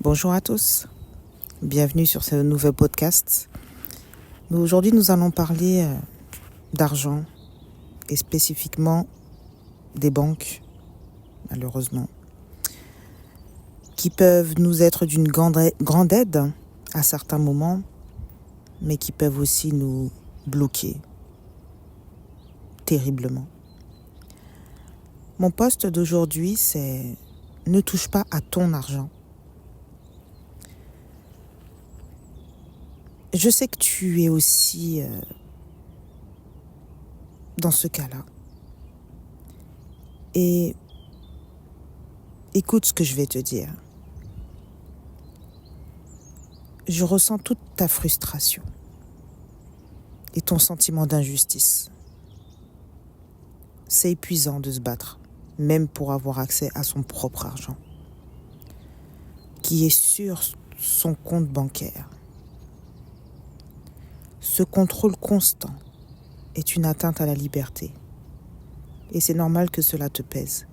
Bonjour à tous, bienvenue sur ce nouvel podcast. Aujourd'hui, nous allons parler d'argent et spécifiquement des banques, malheureusement, qui peuvent nous être d'une grande aide à certains moments, mais qui peuvent aussi nous bloquer terriblement. Mon post d'aujourd'hui, c'est « Ne touche pas à ton argent ». Je sais que tu es aussi dans ce cas-là. Et écoute ce que je vais te dire. Je ressens toute ta frustration et ton sentiment d'injustice. C'est épuisant de se battre, même pour avoir accès à son propre argent, qui est sur son compte bancaire. Ce contrôle constant est une atteinte à la liberté. Et c'est normal que cela te pèse.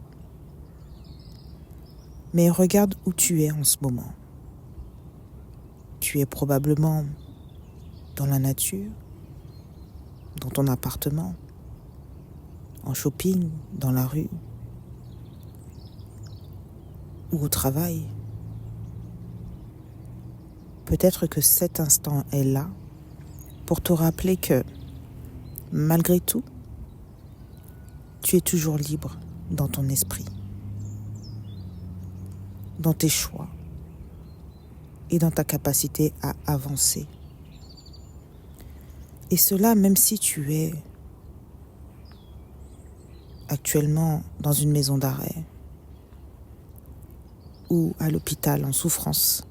Mais regarde où tu es en ce moment. Tu es probablement dans la nature, dans ton appartement, en shopping, dans la rue ou au travail. Peut-être que cet instant est là pour te rappeler que, malgré tout, tu es toujours libre dans ton esprit, dans tes choix et dans ta capacité à avancer. Et cela même si tu es actuellement dans une maison d'arrêt ou à l'hôpital en souffrance.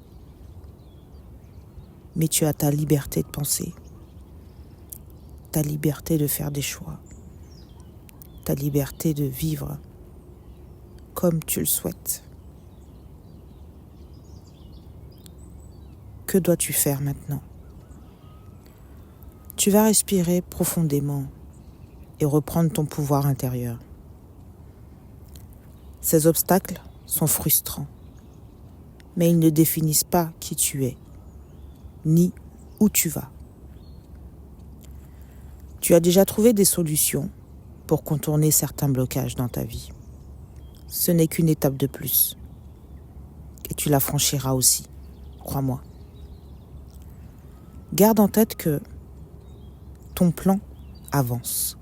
Mais tu as ta liberté de penser, ta liberté de faire des choix, ta liberté de vivre comme tu le souhaites. Que dois-tu faire maintenant? Tu vas respirer profondément et reprendre ton pouvoir intérieur. Ces obstacles sont frustrants, mais ils ne définissent pas qui tu es, ni où tu vas. Tu as déjà trouvé des solutions pour contourner certains blocages dans ta vie. Ce n'est qu'une étape de plus. Et tu la franchiras aussi, crois-moi. Garde en tête que ton plan avance.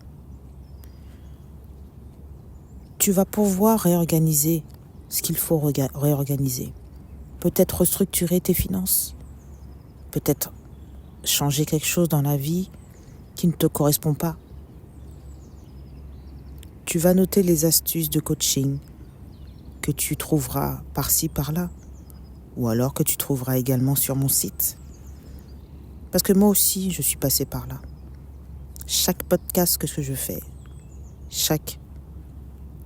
Tu vas pouvoir réorganiser ce qu'il faut réorganiser. Peut-être restructurer tes finances. Peut-être changer quelque chose dans la vie qui ne te correspond pas. Tu vas noter les astuces de coaching que tu trouveras par-ci, par-là, ou alors que tu trouveras également sur mon site. Parce que moi aussi, je suis passée par là. Chaque podcast que je fais, chaque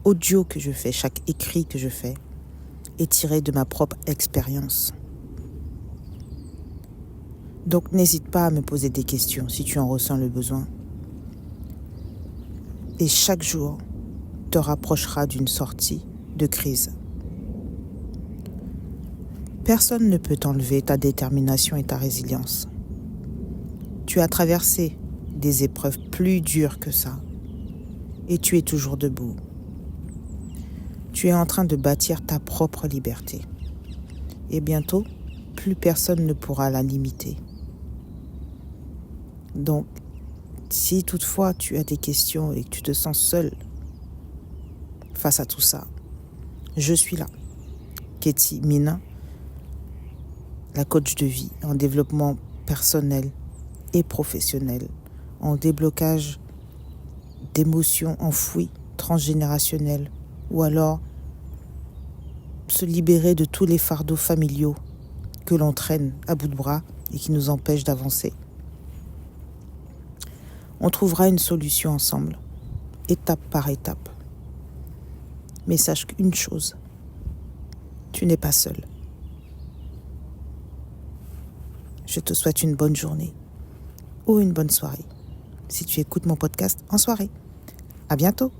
audio que je fais, chaque écrit que je fais est tiré de ma propre expérience. Donc n'hésite pas à me poser des questions si tu en ressens le besoin. Et chaque jour te rapprochera d'une sortie de crise. Personne ne peut t'enlever ta détermination et ta résilience. Tu as traversé des épreuves plus dures que ça. Et tu es toujours debout. Tu es en train de bâtir ta propre liberté. Et bientôt, plus personne ne pourra la limiter. Donc, si toutefois tu as des questions et que tu te sens seul face à tout ça, je suis là. Katie Mina, la coach de vie en développement personnel et professionnel, en déblocage d'émotions enfouies, transgénérationnelles, ou alors se libérer de tous les fardeaux familiaux que l'on traîne à bout de bras et qui nous empêchent d'avancer. On trouvera une solution ensemble, étape par étape. Mais sache qu'une chose, tu n'es pas seul. Je te souhaite une bonne journée ou une bonne soirée si tu écoutes mon podcast en soirée. À bientôt.